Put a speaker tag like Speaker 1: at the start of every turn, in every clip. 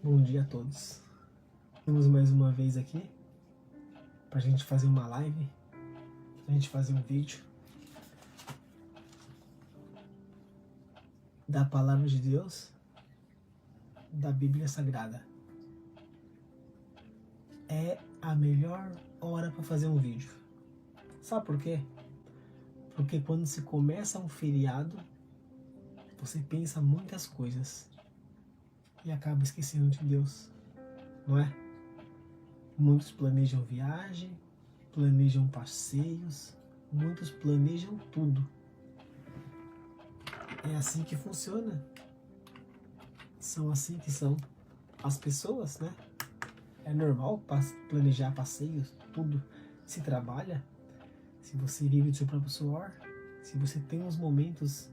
Speaker 1: Bom dia a todos. Estamos mais uma vez aqui para a gente fazer uma live, para a gente fazer um vídeo da Palavra de Deus, da Bíblia Sagrada. É a melhor hora para fazer um vídeo. Sabe por quê? Porque quando se começa um feriado, você pensa muitas coisas e acaba esquecendo de Deus, não é? Muitos planejam viagem, planejam passeios, muitos planejam tudo. É assim que funciona. São assim que são as pessoas, né? É normal planejar passeios, tudo. Se trabalha, se você vive do seu próprio suor, se você tem uns momentos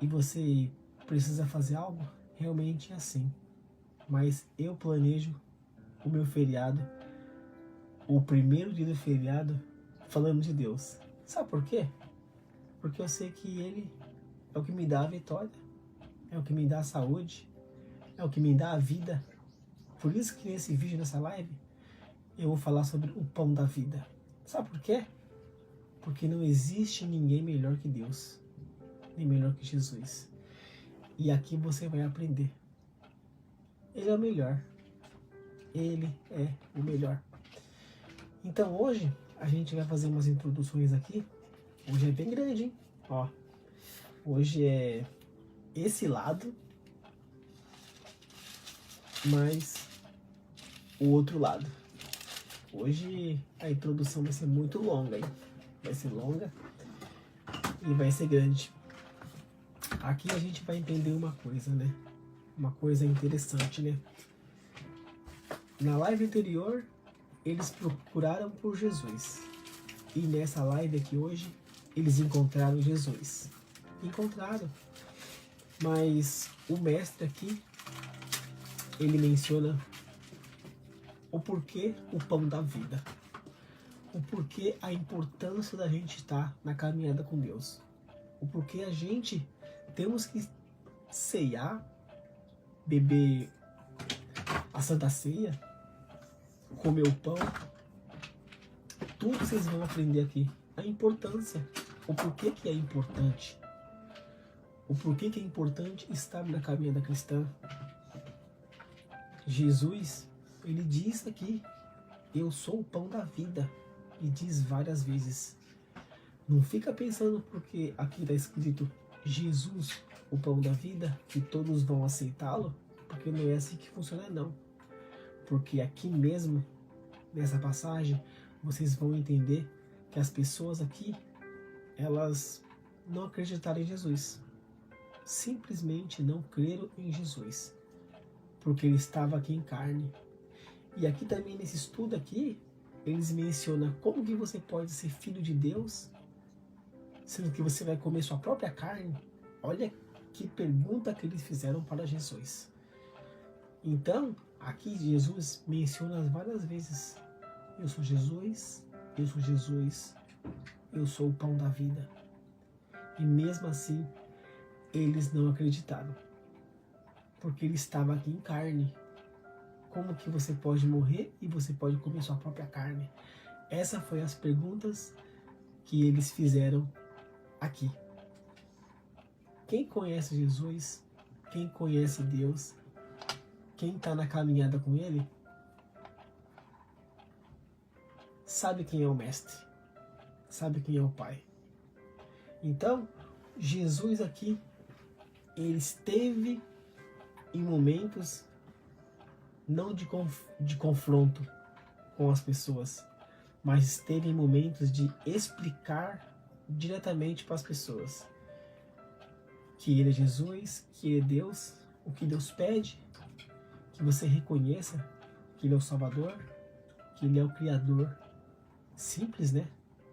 Speaker 1: e você precisa fazer algo, realmente é assim. Mas eu planejo o meu feriado, o primeiro dia do feriado, falando de Deus. Sabe por quê? Porque eu sei que Ele é o que me dá a vitória, é o que me dá a saúde, é o que me dá a vida. Por isso que nesse vídeo, nessa live, eu vou falar sobre o pão da vida. Sabe por quê? Porque não existe ninguém melhor que Deus, nem melhor que Jesus. E aqui você vai aprender. Ele é o melhor. Ele é o melhor. Então hoje a gente vai fazer umas introduções aqui. Hoje é bem grande, hein? Ó, hoje é esse lado, mais o outro lado. Hoje a introdução vai ser muito longa, hein? Vai ser longa e vai ser grande. Aqui a gente vai entender uma coisa, né? Uma coisa interessante, né? Na live anterior, eles procuraram por Jesus. E nessa live aqui hoje, eles encontraram Jesus. Encontraram. Mas o mestre aqui, ele menciona o porquê o pão da vida. O porquê a importância da gente estar na caminhada com Deus. O porquê a gente temos que ceiar, beber a Santa Ceia, comer o pão. Tudo vocês vão aprender aqui. A importância. O porquê que é importante. O porquê que é importante estar na caminhada cristã. Jesus, ele diz aqui, eu sou o pão da vida. E diz várias vezes. Não fica pensando porque aqui está escrito Jesus, o pão da vida, que todos vão aceitá-lo, porque não é assim que funciona não. Porque aqui mesmo, nessa passagem, vocês vão entender que as pessoas aqui, elas não acreditaram em Jesus. Simplesmente não creram em Jesus. Porque ele estava aqui em carne. E aqui também, nesse estudo aqui, eles mencionam como que você pode ser filho de Deus, sendo que você vai comer sua própria carne. Olha que pergunta que eles fizeram para Jesus. Então, aqui Jesus menciona várias vezes, eu sou Jesus, eu sou Jesus, eu sou o pão da vida. E mesmo assim, eles não acreditaram, porque ele estava aqui em carne. Como que você pode morrer e você pode comer sua própria carne? Essas foram as perguntas que eles fizeram aqui. Quem conhece Jesus, quem conhece Deus, quem está na caminhada com Ele, sabe quem é o Mestre, sabe quem é o Pai. Então, Jesus aqui, ele esteve em momentos não de confronto com as pessoas, mas esteve em momentos de explicar diretamente para as pessoas que ele é Jesus, que ele é Deus, o que Deus pede, que você reconheça que ele é o Salvador, que ele é o Criador. Simples, né?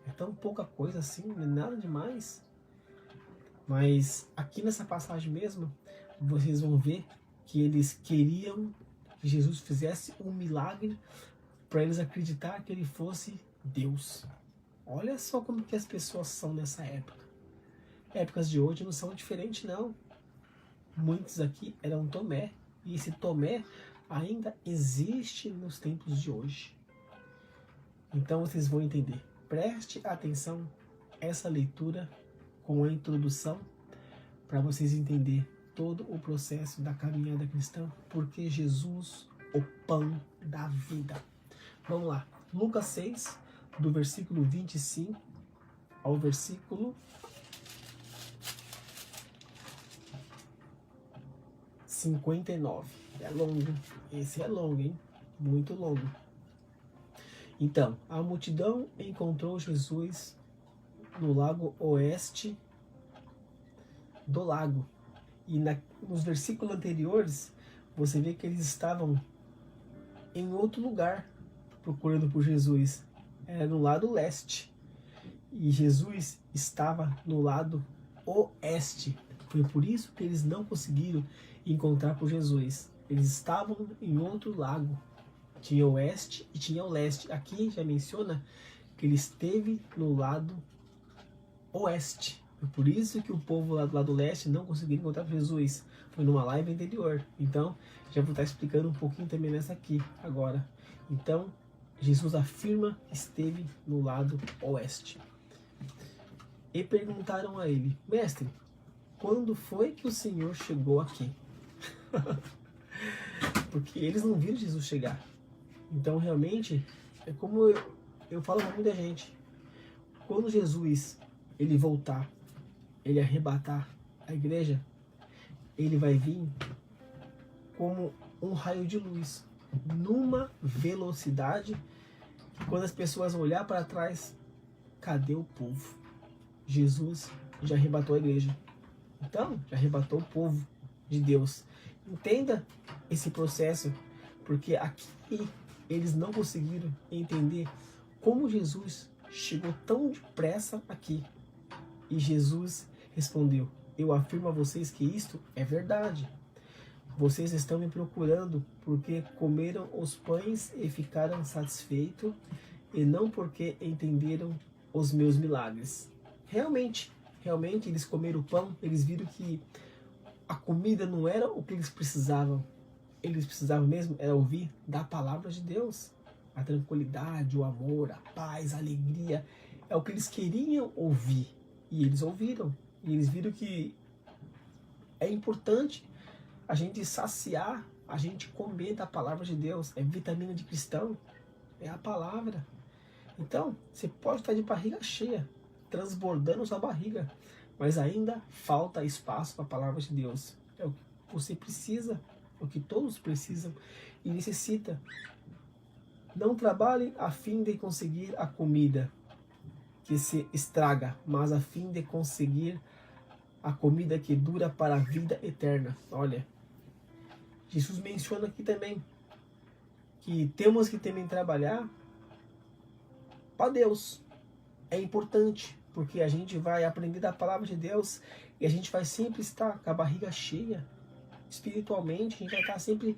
Speaker 1: É tão pouca coisa assim, não é nada demais. Mas aqui nessa passagem mesmo, vocês vão ver que eles queriam que Jesus fizesse um milagre para eles acreditar que ele fosse Deus. Olha só como que as pessoas são nessa época. Épocas de hoje não são diferentes não. Muitos aqui eram Tomé E esse Tomé ainda existe nos tempos de hoje. Então vocês vão entender. Preste atenção essa leitura com a introdução para vocês entenderem todo o processo da caminhada cristã, porque Jesus, o pão da vida. Vamos lá. Lucas 6, do versículo 25 ao versículo 59. É longo. Esse é longo, hein? Muito longo. Então, a multidão encontrou Jesus no lago oeste do lago. E nos versículos anteriores, você vê que eles estavam em outro lugar procurando por Jesus. Era no lado leste. E Jesus estava no lado oeste. Foi por isso que eles não conseguiram encontrar por Jesus. Eles estavam em outro lago. Tinha o oeste e tinha o leste. Aqui já menciona que ele esteve no lado oeste. Foi por isso que o povo lá do lado leste não conseguiu encontrar Jesus. Foi numa live anterior. Então, já vou estar explicando um pouquinho também nessa aqui agora. Então, Jesus afirma que esteve no lado oeste. E perguntaram a ele: Mestre, quando foi que o Senhor chegou aqui? Porque eles não viram Jesus chegar. Então, realmente, é como eu falo para muita gente. Quando Jesus ele voltar, ele arrebatar a igreja, ele vai vir como um raio de luz, numa velocidade que quando as pessoas olhar para trás, cadê o povo? Jesus já arrebatou a igreja. Então, já arrebatou o povo de Deus. Entenda esse processo, porque aqui eles não conseguiram entender como Jesus chegou tão depressa aqui. E Jesus respondeu: eu afirmo a vocês que isto é verdade. Vocês estão me procurando porque comeram os pães e ficaram satisfeitos, e não porque entenderam os meus milagres. Realmente eles comeram o pão, eles viram que a comida não era o que eles precisavam. Eles precisavam mesmo era ouvir da palavra de Deus. A tranquilidade, o amor, a paz, a alegria, é o que eles queriam ouvir. E eles ouviram. E eles viram que é importante a gente saciar, a gente comer da palavra de Deus. É vitamina de cristão, é a palavra. Então, você pode estar de barriga cheia, transbordando sua barriga, mas ainda falta espaço para a palavra de Deus. É o que você precisa, é o que todos precisam e necessitam. Não trabalhem a fim de conseguir a comida que se estraga, mas a fim de conseguir a comida que dura para a vida eterna. Olha, Jesus menciona aqui também que temos que também trabalhar para Deus. É importante, porque a gente vai aprender da palavra de Deus e a gente vai sempre estar com a barriga cheia. Espiritualmente, a gente vai estar sempre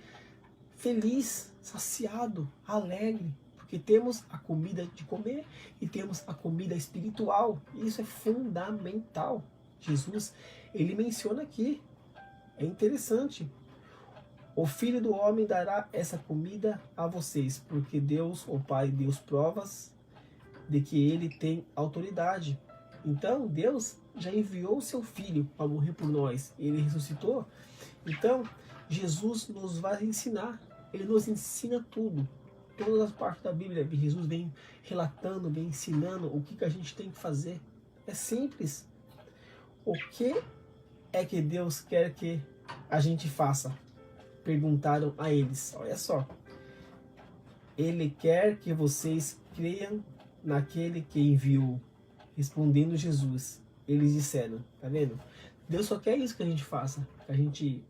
Speaker 1: feliz, saciado, alegre, porque temos a comida de comer e temos a comida espiritual. E isso é fundamental. Jesus, ele menciona aqui. É interessante. O Filho do Homem dará essa comida a vocês, porque Deus, o Pai, deu provas de que ele tem autoridade. Então, Deus já enviou o seu Filho para morrer por nós. Ele ressuscitou. Então, Jesus nos vai ensinar. Ele nos ensina tudo. Todas as partes da Bíblia, Jesus vem relatando, vem ensinando o que a gente tem que fazer. É simples. O que é que Deus quer que a gente faça? Perguntaram a eles. Olha só. Ele quer que vocês creiam naquele que enviou. Respondendo Jesus, eles disseram, tá vendo? Deus só quer isso que a gente faça, que a gente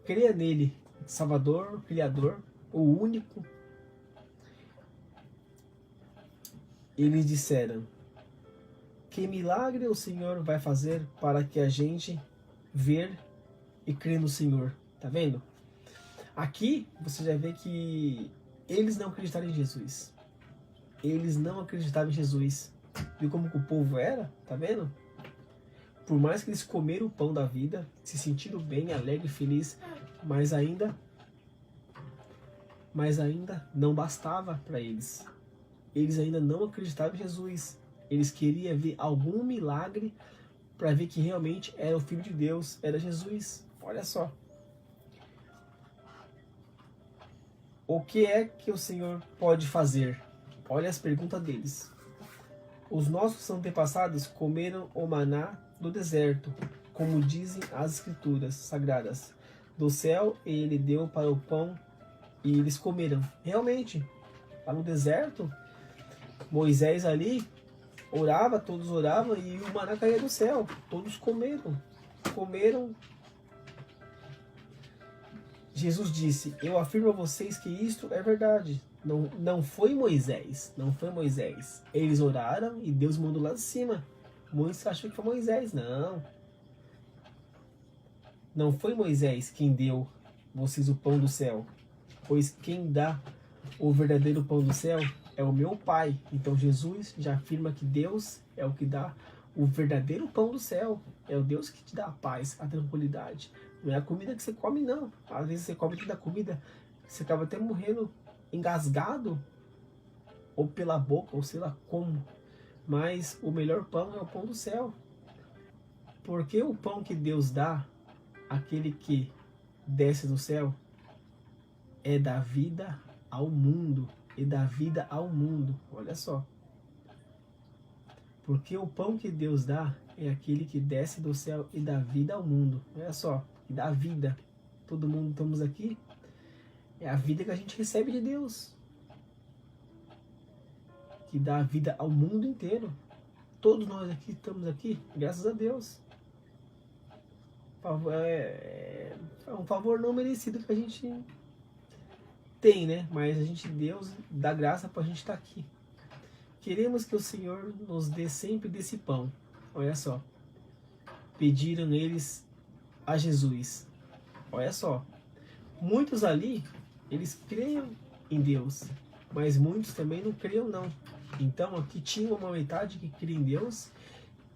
Speaker 1: creia nele, Salvador, Criador, o único. Eles disseram: que milagre o Senhor vai fazer para que a gente ver e crer no Senhor? Tá vendo? Aqui você já vê que eles não acreditaram em Jesus. Eles não acreditavam em Jesus. Viu como que o povo era? Tá vendo? Por mais que eles comeram o pão da vida, se sentiram bem, alegre, feliz, Mas ainda não bastava para eles. Eles ainda não acreditavam em Jesus. Eles queriam ver algum milagre para ver que realmente era o Filho de Deus, era Jesus. Olha só. O que é que o Senhor pode fazer? Olha as perguntas deles. Os nossos antepassados comeram o maná do deserto, como dizem as escrituras sagradas. Do céu ele deu para o pão e eles comeram. Realmente, lá no deserto, Moisés ali orava, todos oravam e o maná caía do céu. Todos comeram. Jesus disse: eu afirmo a vocês que isto é verdade. Não foi Moisés. Eles oraram e Deus mandou lá de cima. Muitos acham que foi Moisés. Não foi Moisés quem deu vocês o pão do céu. Pois quem dá o verdadeiro pão do céu é o meu Pai. Então Jesus já afirma que Deus é o que dá o verdadeiro pão do céu. É o Deus que te dá a paz, a tranquilidade. Não é a comida que você come, não. Às vezes você come tanta comida, você acaba até morrendo engasgado, ou pela boca, ou sei lá como. Mas o melhor pão é o pão do céu. Porque o pão que Deus dá, aquele que desce do céu, é da vida ao mundo. Olha só. Porque o pão que Deus dá é aquele que desce do céu e dá vida ao mundo. Olha só. E dá vida. Todo mundo estamos aqui. É a vida que a gente recebe de Deus. Que dá vida ao mundo inteiro. Todos nós aqui estamos aqui, graças a Deus. É um favor não merecido que a gente tem, né? Mas Deus dá graça para a gente estar aqui. Queremos que o Senhor nos dê sempre desse pão. Olha só. Pediram eles a Jesus. Olha só. Muitos ali, eles creiam em Deus. Mas muitos também não creiam, não. Então aqui tinha uma metade que cria em Deus,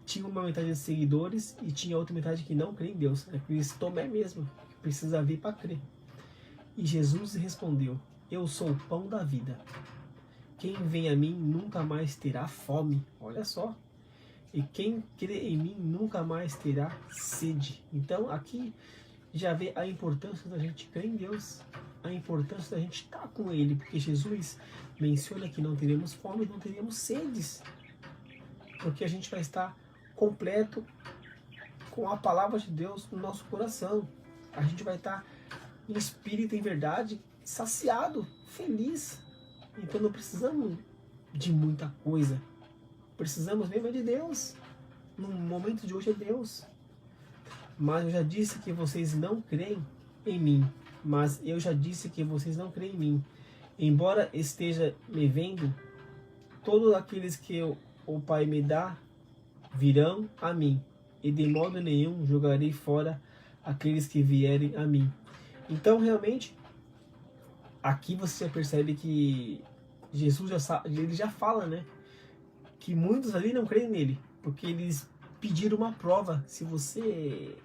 Speaker 1: tinha uma metade de seguidores e tinha outra metade que não crê em Deus. É por isso Tomé mesmo, que precisa vir para crer. E Jesus respondeu: eu sou o pão da vida. Quem vem a mim nunca mais terá fome. Olha só. E quem crê em mim nunca mais terá sede. Então aqui já vê a importância da gente crer em Deus. A importância da gente estar com Ele. Porque Jesus menciona que não teremos fome, não teremos sedes. Porque a gente vai estar completo com a palavra de Deus no nosso coração. A gente vai estar em espírito, em verdade, saciado, feliz. Então não precisamos de muita coisa. Precisamos mesmo de Deus. No momento de hoje é Deus. Mas eu já disse que vocês não creem em mim. Embora esteja me vendo, todos aqueles que o Pai me dá virão a mim. E de modo nenhum jogarei fora aqueles que vierem a mim. Então realmente, aqui você já percebe que Jesus ele já fala, né? Que muitos ali não creem nele, porque eles pediram uma prova. Se você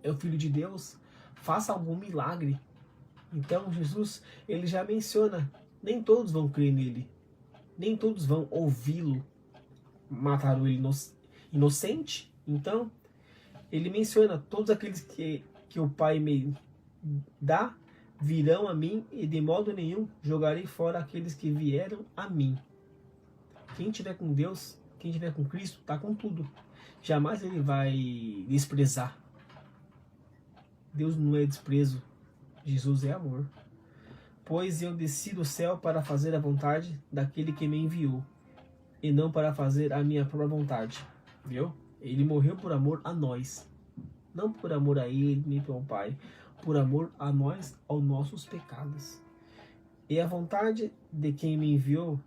Speaker 1: é o Filho de Deus, faça algum milagre. Então Jesus, ele já menciona, nem todos vão crer nele, nem todos vão ouvi-lo. Mataram ele inocente. Então ele menciona: todos aqueles que o Pai me dá virão a mim, e de modo nenhum jogarei fora aqueles que vieram a mim. Quem tiver com Deus, quem tiver com Cristo, está com tudo. Jamais ele vai desprezar. Deus não é desprezo. Jesus é amor. Pois eu desci do céu para fazer a vontade daquele que me enviou, e não para fazer a minha própria vontade. Viu? Ele morreu por amor a nós. Não por amor a ele, nem pelo Pai. Por amor a nós, aos nossos pecados. E a vontade de quem me enviou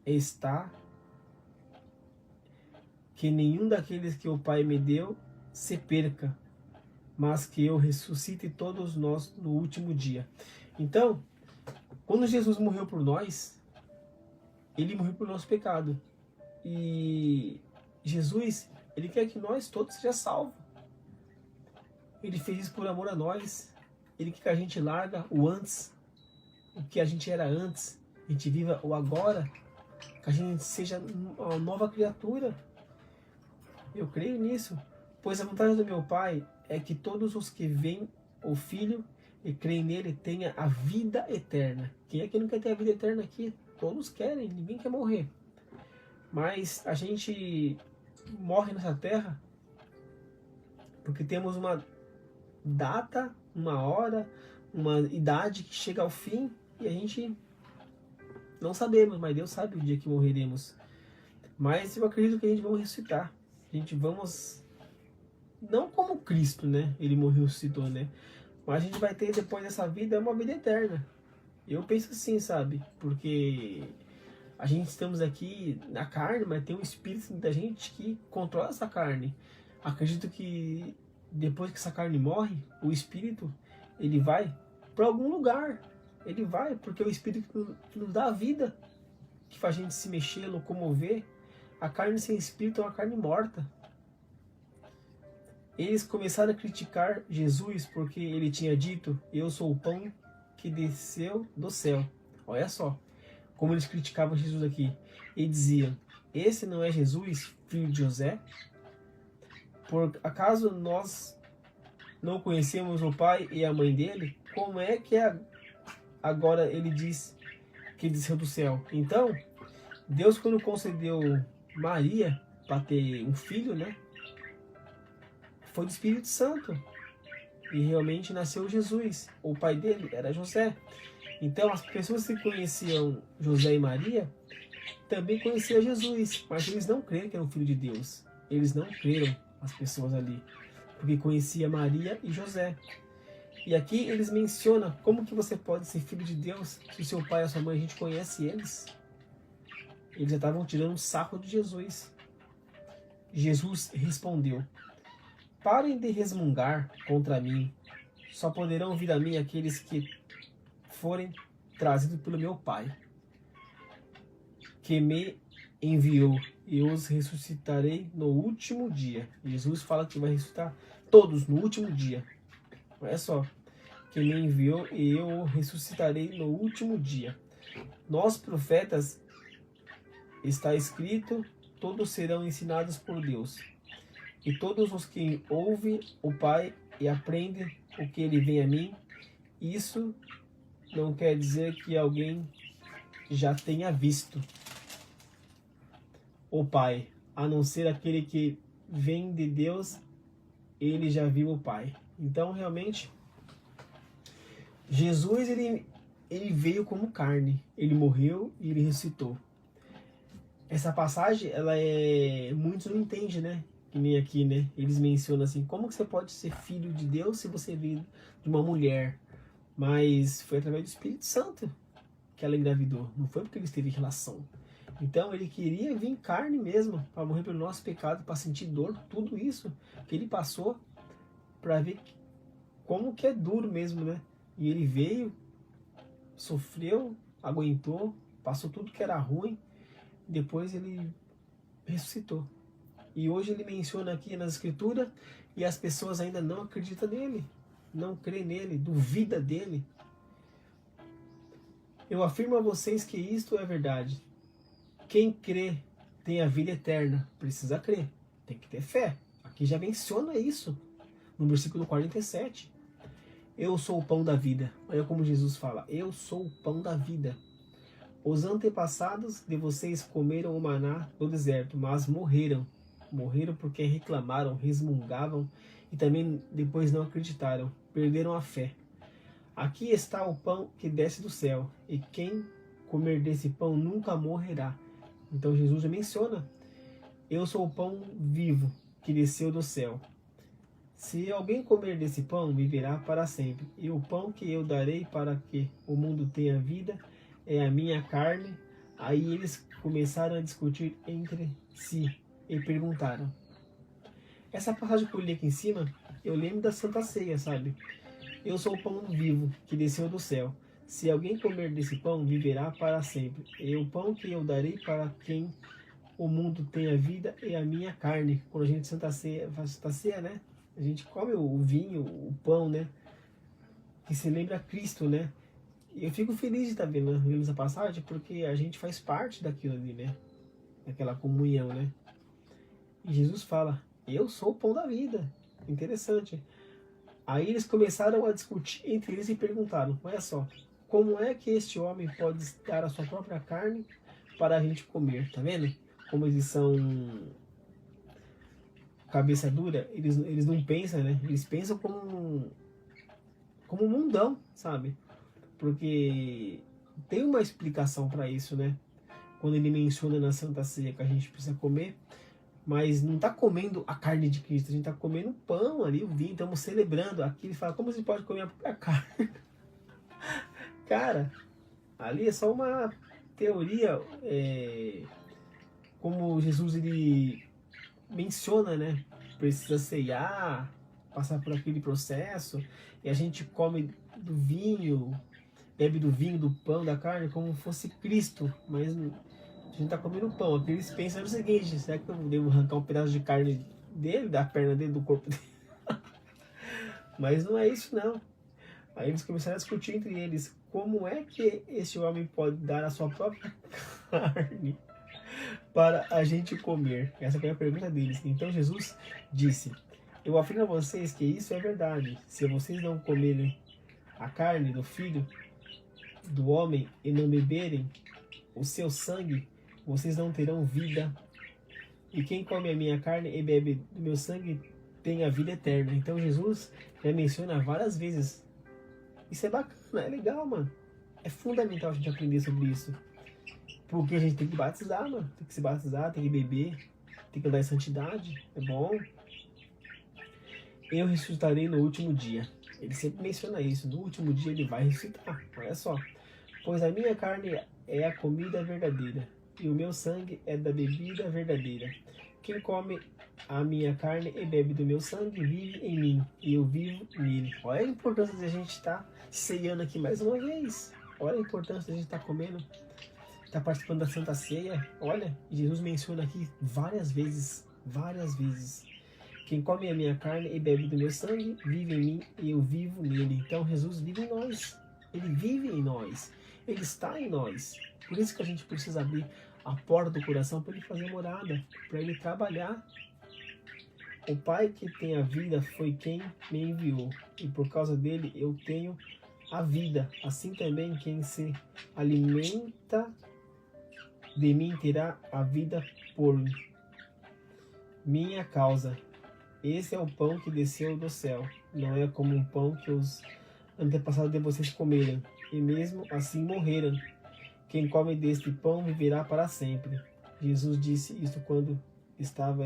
Speaker 1: está que nenhum daqueles que o Pai me deu se perca, mas que eu ressuscite todos nós no último dia. Então, quando Jesus morreu por nós, ele morreu por nosso pecado. E Jesus, ele quer que nós todos sejamos salvos. Ele fez isso por amor a nós. Ele quer que a gente larga o antes, o que a gente era antes. A gente viva o agora. Que a gente seja uma nova criatura. Eu creio nisso. Pois a vontade do meu Pai é que todos os que veem o Filho e creem nele tenham a vida eterna. Quem é que não quer ter a vida eterna aqui? Todos querem, ninguém quer morrer. Mas a gente morre nessa terra porque temos uma data, uma hora, uma idade que chega ao fim e a gente não sabemos, mas Deus sabe o dia que morreremos. Mas eu acredito que a gente vai ressuscitar. A gente vamos, não como Cristo, né? Ele morreu e ressuscitou, né? Mas a gente vai ter depois dessa vida uma vida eterna. Eu penso assim, sabe? Porque a gente estamos aqui na carne, mas tem um espírito da gente que controla essa carne. Acredito que depois que essa carne morre, o espírito, ele vai para algum lugar. Ele vai, porque é o espírito que nos dá a vida, que faz a gente se mexer, locomover. A carne sem espírito é uma carne morta. Eles começaram a criticar Jesus porque ele tinha dito: eu sou o pão que desceu do céu. Olha só como eles criticavam Jesus aqui. E diziam: esse não é Jesus, filho de José? Por acaso nós não conhecemos o pai e a mãe dele? Como é que agora ele diz que desceu do céu? Então, Deus, quando concedeu Maria para ter um filho, né? Foi do Espírito Santo. E realmente nasceu Jesus. O pai dele era José. Então, as pessoas que conheciam José e Maria também conheciam Jesus. Mas eles não creram que era um filho de Deus. Eles não creram, as pessoas ali. Porque conhecia Maria e José. E aqui eles mencionam como que você pode ser filho de Deus se o seu pai e a sua mãe, a gente conhece eles. Eles já estavam tirando um sarro de Jesus. Jesus respondeu: parem de resmungar contra mim. Só poderão vir a mim aqueles que forem trazidos pelo meu Pai, que me enviou, e eu os ressuscitarei no último dia. Jesus fala que vai ressuscitar todos no último dia. Olha só, que me enviou e eu o ressuscitarei no último dia. Nós, profetas, está escrito, todos serão ensinados por Deus. E todos os que ouvem o Pai e aprendem o que ele vem a mim, isso não quer dizer que alguém já tenha visto o Pai, a não ser aquele que vem de Deus, ele já viu o Pai. Então, realmente, Jesus, ele veio como carne, ele morreu e ele ressuscitou. Essa passagem, muitos não entendem, né? Que nem aqui, né? Eles mencionam assim, como que você pode ser filho de Deus se você veio de uma mulher? Mas foi através do Espírito Santo que ela engravidou, não foi porque eles teve relação. Então ele queria vir em carne mesmo, para morrer pelo nosso pecado, para sentir dor, tudo isso que ele passou, para ver como que é duro mesmo, né? E ele veio, sofreu, aguentou, passou tudo que era ruim, depois ele ressuscitou. E hoje ele menciona aqui nas escrituras e as pessoas ainda não acreditam nele, não creem nele, duvida dele. Eu afirmo a vocês que isto é verdade. Quem crê tem a vida eterna. Precisa crer, tem que ter fé. Aqui já menciona isso, no versículo 47. Eu sou o pão da vida. Olha como Jesus fala, eu sou o pão da vida. Os antepassados de vocês comeram o maná no deserto, mas morreram. Morreram porque reclamaram, resmungavam e também depois não acreditaram, perderam a fé. Aqui está o pão que desce do céu, e quem comer desse pão nunca morrerá. Então Jesus já menciona, eu sou o pão vivo que desceu do céu. Se alguém comer desse pão, viverá para sempre. E o pão que eu darei para que o mundo tenha vida é a minha carne. Aí eles começaram a discutir entre si e perguntaram. Essa passagem que eu li aqui em cima, eu lembro da Santa Ceia, sabe? Eu sou o pão vivo que desceu do céu. Se alguém comer desse pão, viverá para sempre. E o pão que eu darei para quem o mundo tenha vida é a minha carne. Quando a gente faz Santa Ceia, né? A gente come o vinho, o pão, né? Que se lembra Cristo, né? E eu fico feliz de estar vendo essa passagem, porque a gente faz parte daquilo ali, né? Daquela comunhão, né? E Jesus fala, eu sou o pão da vida. Interessante. Aí eles começaram a discutir entre eles e perguntaram, olha só, como é que este homem pode dar a sua própria carne para a gente comer? Tá vendo? Como eles são cabeça dura, eles não pensam, né? Eles pensam como um mundão, sabe? Porque tem uma explicação para isso, né? Quando ele menciona na Santa Ceia que a gente precisa comer, mas não está comendo a carne de Cristo, a gente está comendo o pão ali, o vinho, estamos celebrando. Aqui ele fala, como você pode comer a própria carne? Cara, ali é só uma teoria, como Jesus ele menciona, né? Precisa ceiar, passar por aquele processo, e a gente come do vinho, bebe do vinho, do pão, da carne, como fosse Cristo, mas a gente está comendo pão. Aqui eles pensam no seguinte, será que eu devo arrancar um pedaço de carne dele, da perna dele, do corpo dele? Mas não é isso não. Aí eles começaram a discutir entre eles, como é que esse homem pode dar a sua própria carne para a gente comer? Essa foi a pergunta deles. Então Jesus disse, eu afirmo a vocês que isso é verdade. Se vocês não comerem a carne do Filho do Homem e não beberem o seu sangue, vocês não terão vida. E quem come a minha carne e bebe do meu sangue tem a vida eterna. Então Jesus já menciona várias vezes. Isso é bacana, é legal, mano. É fundamental a gente aprender sobre isso. Porque a gente tem que batizar, mano. Tem que se batizar, tem que beber, tem que andar em santidade. É bom. Eu ressuscitarei no último dia. Ele sempre menciona isso. No último dia ele vai ressuscitar. Olha só. Pois a minha carne é a comida verdadeira, e o meu sangue é da bebida verdadeira. Quem come a minha carne e bebe do meu sangue vive em mim, e eu vivo nele. Olha a importância de a gente estar ceando aqui mais uma vez. Olha a importância de a gente estar comendo, estar participando da Santa Ceia. Olha, Jesus menciona aqui várias vezes. Quem come a minha carne e bebe do meu sangue vive em mim, e eu vivo nele. Então Jesus vive em nós. Ele vive em nós. Ele está em nós. Por isso que a gente precisa abrir a porta do coração para ele fazer morada, para ele trabalhar. O Pai que tem a vida foi quem me enviou, e por causa dele eu tenho a vida. Assim também quem se alimenta de mim terá a vida por minha causa. Esse é o pão que desceu do céu. Não é como um pão que os antepassados de vocês comeram, e mesmo assim morreram. Quem come deste pão viverá para sempre. Jesus disse isso quando estava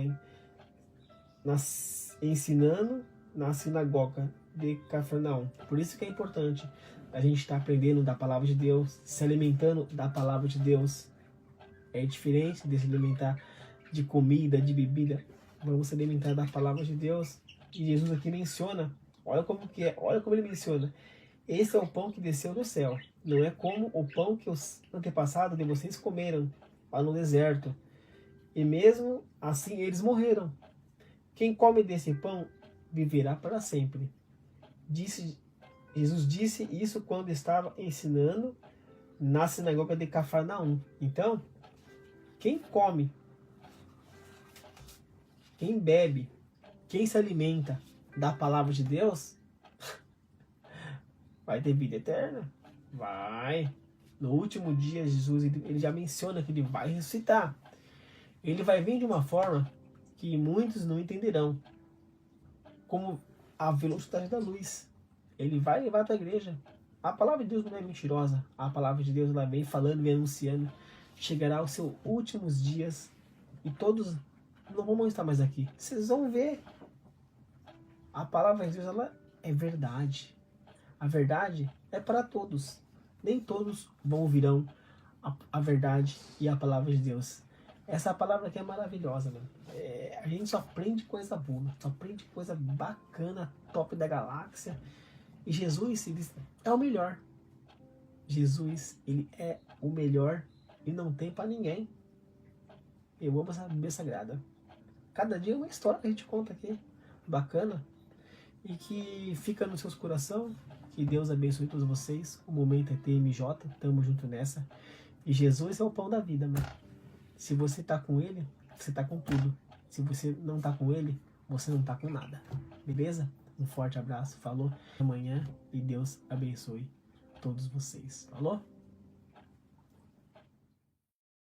Speaker 1: ensinando na sinagoga de Cafarnaum. Por isso que é importante a gente estar aprendendo da palavra de Deus, se alimentando da palavra de Deus. É diferente de se alimentar de comida, de bebida. Vamos se alimentar da palavra de Deus. E Jesus aqui menciona, olha como que é, olha como ele menciona. Esse é o pão que desceu do céu. Não é como o pão que os antepassados de vocês comeram lá no deserto. E mesmo assim eles morreram. Quem come desse pão viverá para sempre. Jesus disse isso quando estava ensinando na sinagoga de Cafarnaum. Então, quem come, quem bebe, quem se alimenta da palavra de Deus, vai ter vida eterna. Vai. No último dia, Jesus ele já menciona que ele vai ressuscitar. Ele vai vir de uma forma que muitos não entenderão, como a velocidade da luz. Ele vai levar para a igreja. A palavra de Deus não é mentirosa. A palavra de Deus ela vem falando, vem anunciando. Chegará aos seus últimos dias e todos não vão estar mais aqui. Vocês vão ver. A palavra de Deus ela é verdade. A verdade é para todos. Nem todos ouvirão a verdade e a palavra de Deus. Essa palavra aqui é maravilhosa, mano. A gente só aprende coisa boa, só aprende coisa bacana, top da galáxia. E Jesus, ele é o melhor. Jesus, ele é o melhor e não tem para ninguém. Eu amo essa Bíblia Sagrada. Cada dia é uma história que a gente conta aqui. Bacana. e que fica nos seus corações. Que Deus abençoe todos vocês. O momento é TMJ, tamo junto nessa. E Jesus é o pão da vida, mano. Se você tá com ele, você tá com tudo. Se você não tá com ele, você não tá com nada. Beleza? Um forte abraço, falou. Amanhã e Deus abençoe todos vocês. Falou?